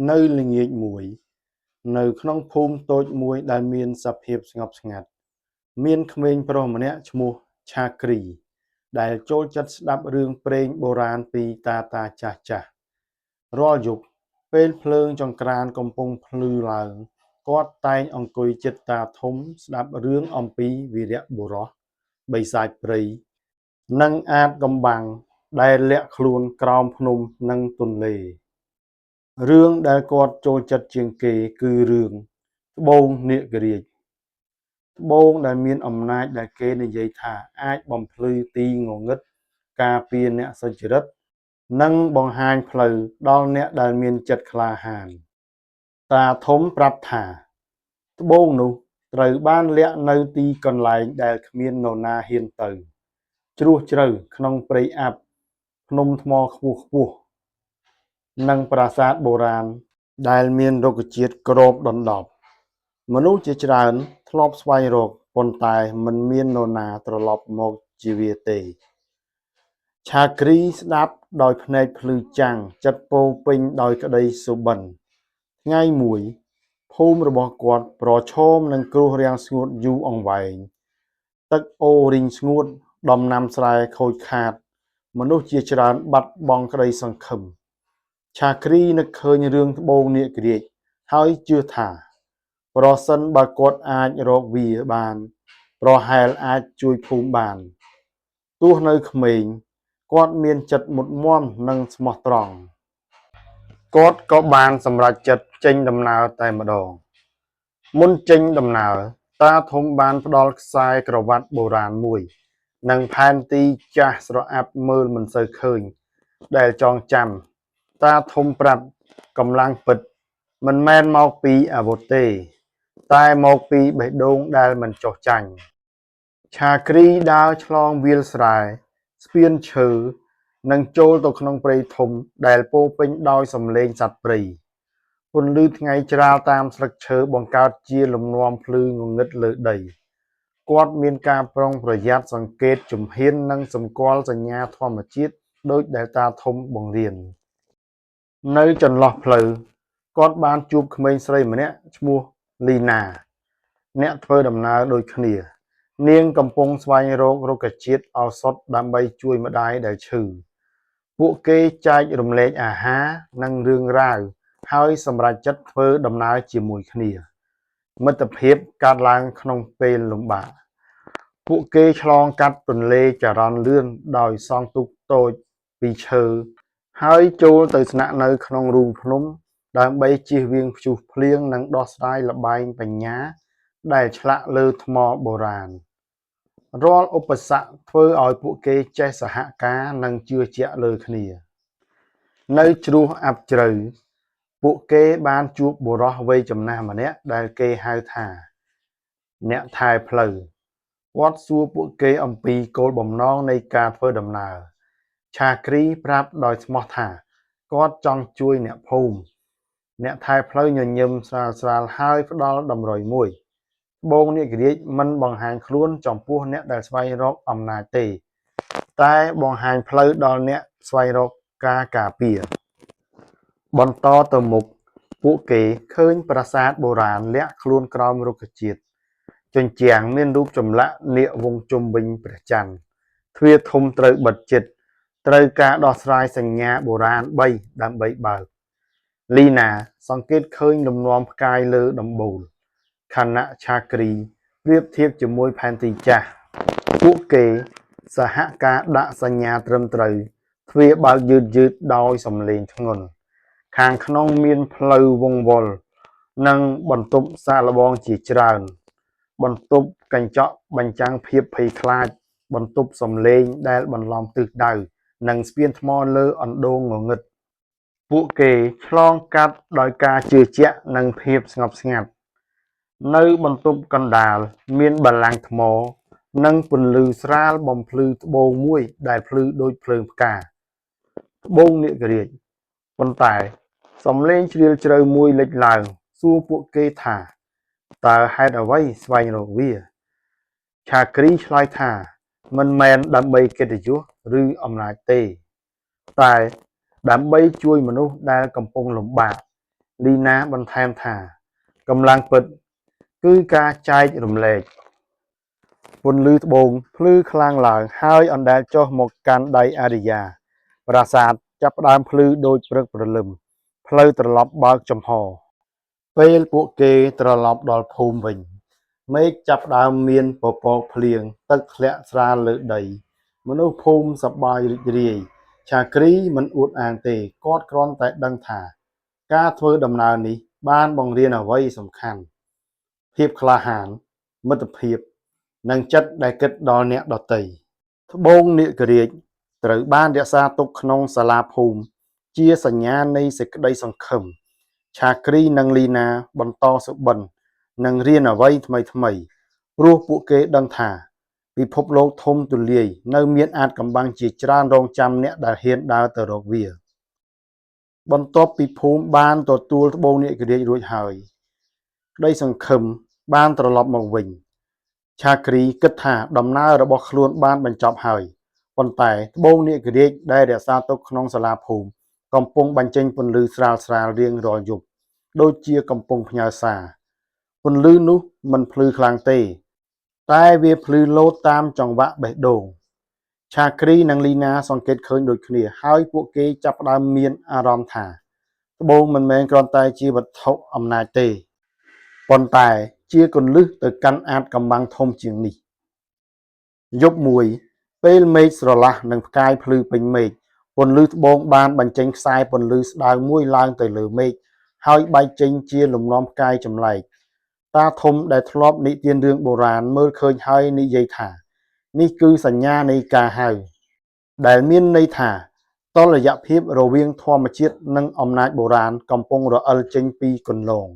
នៅល្ងាចមួយនៅក្នុងភូមិតូចមួយដែលមានសភាពស្ងប់ស្ងាត់មានក្មេងប្រុសម្នាក់ឈ្មោះឆាគ្រីដែលចូលចិត្តស្ដាប់រឿងព្រេងបុរាណពីតាចាស់ៗរាល់យប់ពេលភ្លើងចង្ក្រានកំពុងភ្លឺឡើងគាត់តែងអង្គុយជិតតាធំស្ដាប់រឿងអំពីវីរបុរសបិសាចព្រៃនិងអាថ៌កំបាំងដែលលាក់ខ្លួនក្រោមភ្នំនិងទន្លេរឿងដែលគាត់ចូលចិត្តជាងគេគឺរឿងត្បូងនាគរាជត្បូងដែលមានអំណាចដែលគេនិយាយថាអាចបំភ្លឺទីងងឹតការពារអ្នកសុចរិតនិងបង្ហាញផ្លូវដល់អ្នកដែលមានចិត្តក្លាហានតាធំប្រាប់ថាត្បូងនោះត្រូវបានលាក់នៅទីកន្លែងដែលគ្មាននរណាហ៊ានទៅជ្រោះជ្រៅក្នុងព្រៃអាប់ភ្នំថ្មខ្ពស់ខ្ពស់និងប្រាសាទបុរាណដែលមានរុក្ខជាតិគ្របដណ្ដប់មនុស្សជាច្រើនធ្លាប់ស្វែងរកប៉ុន្តែមិនមាននរណាត្រឡប់មកជាវាទេឆាគ្រីស្ដាប់ដោយភ្នែកភ្លឺចាំងចិត្តពោរពេញដោយក្តីសុបិនថ្ងៃមួយភូមិរបស់គាត់ប្រឈមនឹងគ្រោះរាំងស្ងួតយូរអង្វែងទឹកអូររីងស្ងួតដំណាំស្រែខូចខាតមនុស្សជាច្រើនបាត់បង់ក្តីសង្ឃឹមឆាគ្រីនឹកឃើញរឿងត្បូងនាគរាជហើយជឿថាប្រសិនបើគាត់អាចរកវាបានប្រហែលអាចជួយភូមិបានទោះនៅក្មេងគាត់មានចិត្តមុតមាំនិងស្មោះត្រង់គាត់ក៏បានសម្រេចចិត្តចេញដំណើរតែម្ដងមុនចេញដំណើរតាធំបានផ្ដល់ខ្សែក្រវ៉ាត់បុរាណមួយនិងផែនទីចាស់ស្រអាប់មើលមិនសូវឃើញដែលចងចាំតាធំប្រាប់កម្លាំងពិតមិនមែនមកពីអាវុធទេតែមកពីបេះដូងដែលមិនចុះចាញ់ឆាគ្រីដើរឆ្លងវាលស្រែស្ពានឈើនិងចូលទៅក្នុងព្រៃធំដែលពោរពេញដោយសំឡេងសត្វព្រៃពន្លឺថ្ងៃច្រាលតាមស្លឹកឈើបង្កើតជាលំនាំភ្លឺងងឹតលើដីគាត់មានការប្រុងប្រយ័ត្នសង្កេតជំហាននិងសម្គាល់សញ្ញាធម្មជាតិដូចដែលតាធំបង្រៀននៅចន្លោះផ្លូវគាត់បានជួបក្មេងស្រីម្នាក់ឈ្មោះលីណាអ្នកធ្វើដំណើរដូចគ្នានាងកំពុងស្វែងរករុក្ខជាតិឱសថដើម្បីជួយម្ដាយដែលឈឺពួកគេចែករំលែកអាហារនិងរឿងរ៉ាវហើយសម្រេចចិត្តធ្វើដំណើរជាមួយគ្នាមិត្តភាពកើតឡើងក្នុងពេលលំបាកពួកគេឆ្លងកាត់ទន្លេចរន្តលឿនដោយសង់ទូកតូចពីឈើហើយចូលទៅស្នាក់នៅក្នុងរូងភ្នំដើម្បីជៀសវាងព្យុះភ្លៀងនិងដោះស្រាយល្បែងបញ្ញាដែលឆ្លាក់លើថ្មបុរាណរាល់ឧបសគ្គធ្វើឲ្យពួកគេចេះសហការនិងជឿជាក់លើគ្នានៅជ្រោះអាប់ជ្រៅពួកគេបានជួបបុរសវ័យចំណាស់ម្នាក់ដែលគេហៅថាអ្នកថែផ្លូវគាត់សួរពួកគេអំពីគោលបំណងនៃការធ្វើដំណើរឆាគ្រីប្រាប់ដោយស្មោះថាគាត់ចង់ជួយអ្នកភូមិអ្នកថែផ្លូវញញឹមស្រាលៗហើយផ្ដល់តម្រុយមួយត្បូងនាគរាជមិនបង្ហាញខ្លួនចំពោះអ្នកដែលស្វែងរកអំណាចទេតែបង្ហាញផ្លូវដល់អ្នកស្វែងរកការការពារបន្តទៅមុខពួកគេឃើញប្រាសាទបុរាណលាក់ខ្លួនក្រោមរុក្ខជាតិជញ្ជាំងមានរូបចម្លាក់នាគវង់ជុំវិញព្រះច័ន្ទទ្វារធំត្រូវបិទជិតត្រូវការដោះស្រាយសញ្ញាបុរាណ3ដើម្បីបើកលីណាសង្កេតឃើញលំនាំផ្កាយលើដំបូលខណៈឆាគ្រីប្រៀបធៀបជាមួយផែនទីចាស់ពួកគេសហការដាក់សញ្ញាត្រឹមត្រូវទ្វារបើកយឺតដោយសំឡេងធ្ងន់ខាងក្នុងមានផ្លូវវង្វល់និងបន្ទប់សាកល្បងជាច្រើនបន្ទប់កញ្ចក់បញ្ចាំងភាពភ័យខ្លាចបន្ទប់សំឡេងដែលបន្លំទិសដៅនិងស្ពានថ្មលើអណ្ដូងងងឹតពួកគេឆ្លងកាត់ដោយការជឿជាក់និងភាពស្ងប់ស្ងាត់នៅបន្ទប់កណ្ដាលមានបល្ល័ង្កថ្មនិងពន្លឺស្រាលបំភ្លឺត្បូងមួយដែលភ្លឺដូចភ្លើងផ្កាត្បូងនាគរាជប៉ុន្តែសំឡេងជ្រាលជ្រៅមួយលេចឡើងសួរពួកគេថាតើហេតុអ្វីស្វែងរកវាឆាគ្រីឆ្លើយថាមិនមែនដើម្បីកិត្តិយសឬអំណាចទេតែដើម្បីជួយមនុស្សដែលកំពុងលំបាក លីណាបន្ថែមថាកម្លាំងពិតគឺការចែករំលែកពន្លឺត្បូងភ្លឺខ្លាំងឡើងហើយអណ្ដែតចុះមកកាន់ដៃអារិយាប្រាសាទចាប់ផ្ដើមភ្លឺដូចព្រឹកព្រលឹមផ្លូវត្រឡប់បើកចំហពេលពួកគេត្រឡប់ដល់ភូមិវិញមេឃចាប់ផ្ដើមមានពពកភ្លៀងទឹកធ្លាក់ស្រាលលើដីមនុស្សភូមិសប្បាយរីករាយឆាគ្រីមិនអួតអាងទេគាត់គ្រាន់តែដឹងថាការធ្វើដំណើរនេះបានបង្រៀនអ្វីសំខាន់ភាពក្លាហានមិត្តភាពនិងចិត្តដែលគិតដល់អ្នកដទៃត្បូងនាគរាជត្រូវបានរក្សាទុកក្នុងសាលាភូមិជាសញ្ញានៃសេចក្តីសង្ឃឹមឆាគ្រីនិងលីណាបន្តសុបិននិងរៀនអ្វីថ្មីព្រោះពួកគេដឹងថាពិភពលោកធំទូលាយនៅមានអាចកំបាំងជាច្រើនរងចាំអ្នកដែលហ៊ានដើរទៅរកវាបន្ទាប់ពីភូមិបានទទួលត្បូងនាគរាជរួចហើយក្តីសង្ឃឹមបានត្រឡប់មកវិញឆាគ្រីគិតថាដំណើររបស់ខ្លួនបានបញ្ចប់ហើយប៉ុន្តែត្បូងនាគរាជដែលរក្សាទុកក្នុងសាលាភូមិកំពុងបញ្ចេញពន្លឺស្រាលៗរៀងរាល់យប់ដូចជាកំពុងផ្ញើសារពន្លឺនោះមិនភ្លឺខ្លាំងទេតែវាភ្លឺលោតតាមចង្វាក់បេះដូងឆាគ្រីនិងលីណាសង្កេតឃើញដូចគ្នាហើយពួកគេចាប់ផ្ដើមមានអារម្មណ៍ថាត្បូងមិនមែនគ្រាន់តែជាវត្ថុអំណាចទេប៉ុន្តែជាគន្លឹះទៅកាន់អាចកំបាំងធំជាងនេះយប់មួយពេលមេឃស្រឡះនិងផ្កាយភ្លឺពេញមេឃពន្លឺត្បូងបានបញ្ចេញខ្សែពន្លឺស្ដើងមួយឡើងទៅលើមេឃហើយបែកចេញជាលំនាំផ្កាយចម្លែកតាធំដែលធ្លាប់និទានរឿងបុរាណមើលឃើញហើយនិយាយថានេះគឺសញ្ញានៃការហៅដែលមានន័យថាតុល្យភាពរវាងធម្មជាតិនិងអំណាចបុរាណកំពុងរអិលចេញពីគន្លង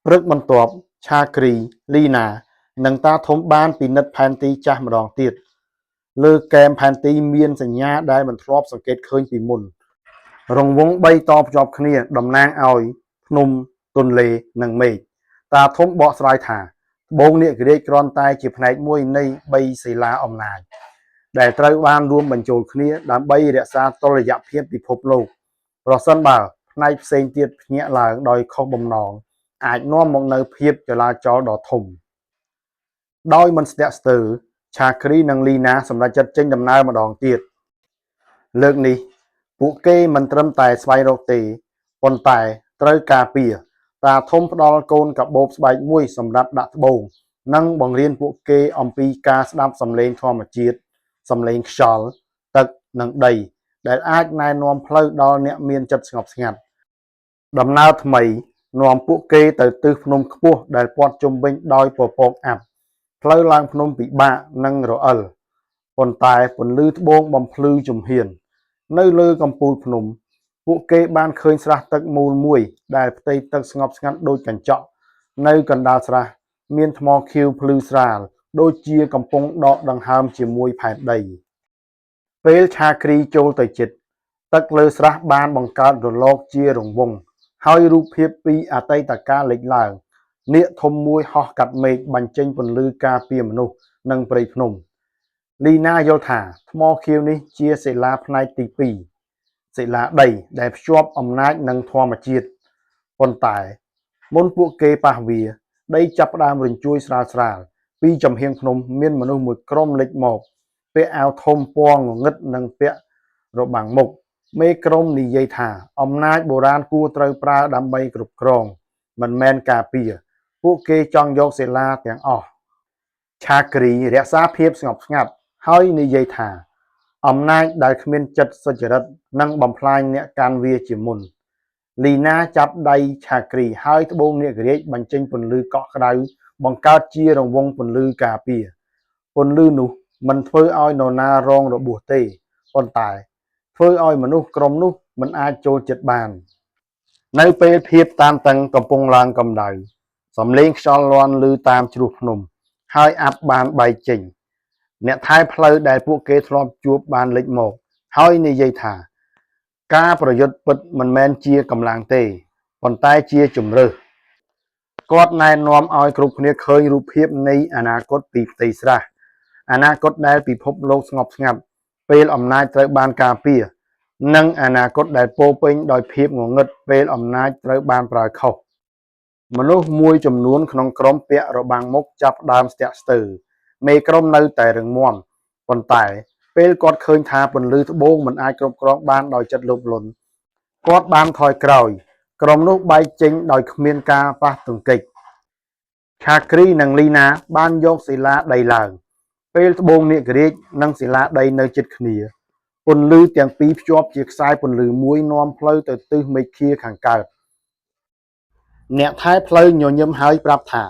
ព្រឹកបន្ទាប់ឆាគ្រីលីណានិងតាធំបានពិនិត្យផែនទីចាស់ម្ដងទៀតលើគែមផែនទីមានសញ្ញាដែលមិនធ្លាប់សង្កេតឃើញពីមុនរង្វង់3តភ្ជាប់គ្នាតំណាងឲ្យភ្នំទន្លេនិងមេឃតាធំបកស្រាយថាត្បូងនាគរាជគ្រាន់តែជាផ្នែកមួយនៃ3សិលាអំណាចដែលត្រូវបានរួមបញ្ចូលគ្នាដើម្បីរក្សាតុល្យភាពពិភពលោកប្រសិនបើផ្នែកផ្សេងទៀតភ្ញាក់ឡើងដោយខុសបំណងអាចនាំមកនូវភាពចលាចលដ៏ធំដោយមិនស្ទាក់ស្ទើរឆាគ្រីនិងលីណាសម្រេចចិត្តចេញដំណើរម្ដងទៀតលើកនេះពួកគេមិនត្រឹមតែស្វែងរកទេប៉ុន្តែត្រូវការពារតាធំផ្ដល់កូនកាបូបស្បែកមួយសម្រាប់ដាក់ត្បូងនិងបង្រៀនពួកគេអំពីការស្ដាប់សំឡេងធម្មជាតិសំឡេងខ្យល់ទឹកនិងដីដែលអាចណែនាំផ្លូវដល់អ្នកមានចិត្តស្ងប់ស្ងាត់ដំណើរថ្មីនាំពួកគេទៅទិសភ្នំខ្ពស់ដែលព័ទ្ធជុំវិញដោយពពកអាប់ផ្លូវឡើងភ្នំពិបាកនិងរអិលប៉ុន្តែពន្លឺត្បូងបំភ្លឺជំហាននៅលើកំពូលភ្នំពួកគេបានឃើញស្រះទឹកមូលមួយដែលផ្ទៃទឹកស្ងប់ស្ងាត់ដូចកញ្ចក់នៅកណ្ដាលស្រះមានថ្មខៀវភ្លឺស្រាលដូចជាកំពុងដកដង្ហើមជាមួយផែនដីពេលឆាគ្រីចូលទៅជិតទឹកលើស្រះបានបង្កើតរលកជារង្វង់ហើយរូបភាពពីអតីតកាលលេចឡើងនាគធំមួយហោះកាត់មេឃបញ្ចេញពន្លឺការពារមនុស្សនិងព្រៃភ្នំលីណាយល់ថាថ្មខៀវនេះជាសិលាផ្នែកទី2សិលាដីដែលភ្ជាប់អំណាចនិងធម្មជាតិប៉ុន្តែមុនពួកគេប៉ះវាដីចាប់ផ្ដើមរញ្ជួយស្រាលៗពីចំហៀងភ្នំមានមនុស្សមួយក្រុមលេចមកពាក់អាវធំពណ៌ងងឹតនិងពាក់របាំងមុខមេក្រុមនិយាយថាអំណាចបុរាណគួរត្រូវប្រើដើម្បីគ្រប់គ្រងមិនមែនការពារពួកគេចង់យកសិលាទាំងអស់ឆាគ្រីរក្សាភាពស្ងប់ស្ងាត់ហើយនិយាយថាអំណាចដែលគ្មានចិត្តសុចរិតនឹងបំផ្លាញអ្នកកាន់វាជាមុនលីណាចាប់ដៃឆាគ្រីហើយត្បូងនាគរាជបញ្ចេញពន្លឺកក់ក្ដៅបង្កើតជារង្វង់ពន្លឺការពារពន្លឺនោះមិនធ្វើឲ្យនរណារងរបួសទេប៉ុន្តែធ្វើឲ្យមនុស្សក្រុមនោះមិនអាចចូលចិត្តបាននៅពេលភាពតានតឹងកំពុងឡើងកម្ដៅសំឡេងខ្យល់លាន់ឮតាមជ្រោះភ្នំហើយអាប់បានបែកចេញអ្នកថែផ្លូវដែលពួកគេធ្លាប់ជួបបានលេចមកហើយនិយាយថាការប្រយុទ្ធពិតមិនមែនជាកម្លាំងទេប៉ុន្តែជាជំរើសគាត់ណែនាំឲ្យគ្រប់គ្នាឃើញរូបភាពនៃអនាគតពីផ្ទៃស្រះអនាគតដែលពិភពលោកស្ងប់ស្ងាត់ពេលអំណាចត្រូវបានការពារ និងអនាគតដែលពោរពេញដោយភាពងងឹតពេលអំណាចត្រូវបានប្រើខុសមនុស្សមួយចំនួនក្នុងក្រុមពាក់របាំងមុខចាប់ផ្ដើមស្ទាក់ស្ទើរមេក្រុមនៅតែរឹងមាំប៉ុន្តែពេលគាត់ឃើញថាពន្លឺត្បូងមិនអាចគ្រប់គ្រងបានដោយចិត្តលោភលន់គាត់បានថយក្រោយក្រុមនោះបែកចេញដោយគ្មានការប៉ះទង្គិចឆាគ្រីនិងលីណាបានយកសិលាដីឡើងពេលត្បូងនាគរាជនិងសិលាដីនៅជិតគ្នាពន្លឺទាំងពីរភ្ជាប់ជាខ្សែពន្លឺមួយនាំផ្លូវទៅទិសមេឃាខាងកើតអ្នកថែផ្លូវញញឹមហើយប្រាប់ថា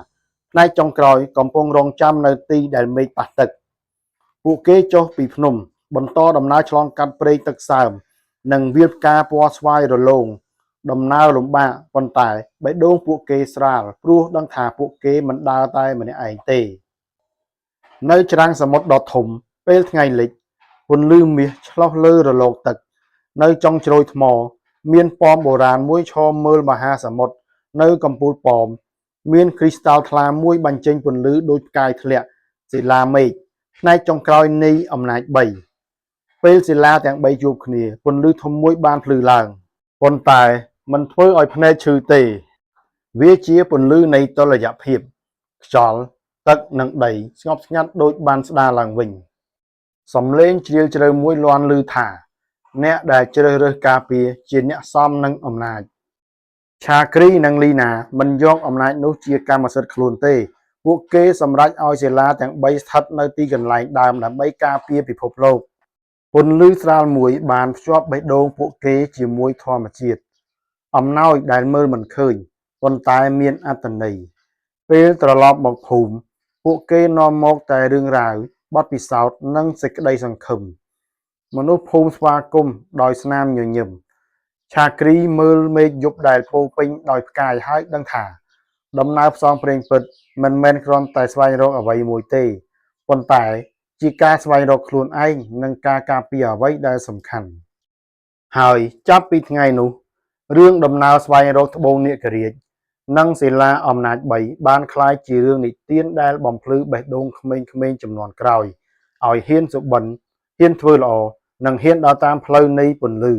ផ្នែកចុងក្រោយកំពុងរងចាំនៅទីដែលមេឃប៉ះទឹកពួកគេចុះពីភ្នំបន្តដំណើរឆ្លងកាត់ព្រៃទឹកសើមនិងវាលផ្កាពណ៌ស្វាយរលោងដំណើរលំបាកប៉ុន្តែបេះដូងពួកគេស្រាលព្រោះដឹងថាពួកគេមិនដើរតែម្នាក់ឯងទេនៅច្រាំងសមុទ្រដ៏ធំពេលថ្ងៃលិចពន្លឺមាសឆ្លុះលើរលកទឹកនៅចុងជ្រោយថ្មមានប៉មបុរាណមួយឈរមើលមហាសមុទ្រនៅកំពូលប៉មមានគ្រីស្តាល់ថ្លាមួយបញ្ចេញពន្លឺដូចផ្កាយធ្លាក់សិលាមេឃផ្នែកចុងក្រោយនៃអំណាច3ពេលសិលាទាំង3ជួបគ្នាពន្លឺធំមួយបានភ្លឺឡើងប៉ុន្តែមិនធ្វើឲ្យភ្នែកឈឺទេវាជាពន្លឺនៃតុល្យភាពខ្យល់ទឹកនិងដីស្ងប់ស្ងាត់ដូចបានស្ដារឡើងវិញសំឡេងជ្រាលជ្រៅមួយលាន់ឮថាអ្នកដែលជ្រើសរើសការពារជាអ្នកសមនឹងអំណាចឆាគ្រីនិងលីណាមិនយកអំណាចនោះជាកម្មសិទ្ធិខ្លួនទេពួកគេសម្រេចឲ្យសិលាទាំង3ស្ថិតនៅទីកន្លែងដើមដើម្បីការពារពិភពលោកពន្លឺស្រាលមួយបានភ្ជាប់បេះដូងពួកគេជាមួយធម្មជាតិអំណោយដែលមើលមិនឃើញប៉ុន្តែមានអត្ថន័យពេលត្រឡប់មកភូមិពួកគេនាំមកតែរឿងរ៉ាវបទពិសោធន៍និងសេចក្តីសង្ឃឹមមនុស្សភូមិស្វាគមន៍ដោយស្នាមញញឹមឆាគ្រីមើលមេឃយប់ដែលពោរពេញដោយផ្កាយហើយដឹងថាដំណើរផ្សងព្រេងពិតមិនមែនគ្រាន់តែស្វែងរកអ្វីមួយទេប៉ុន្តែជាការស្វែងរកខ្លួនឯងនិងការការពារអ្វីដែលសំខាន់ហើយចាប់ពីថ្ងៃនោះរឿងដំណើរស្វែងរកត្បូងនាគរាជនិងសិលាអំណាច3បានក្លាយជារឿងនិទានដែលបំភ្លឺបេះដូងក្មេងៗជំនាន់ក្រោយឲ្យហ៊ានសុបិនហ៊ានធ្វើល្អនិងហ៊ានដើរតាមផ្លូវនៃពន្លឺ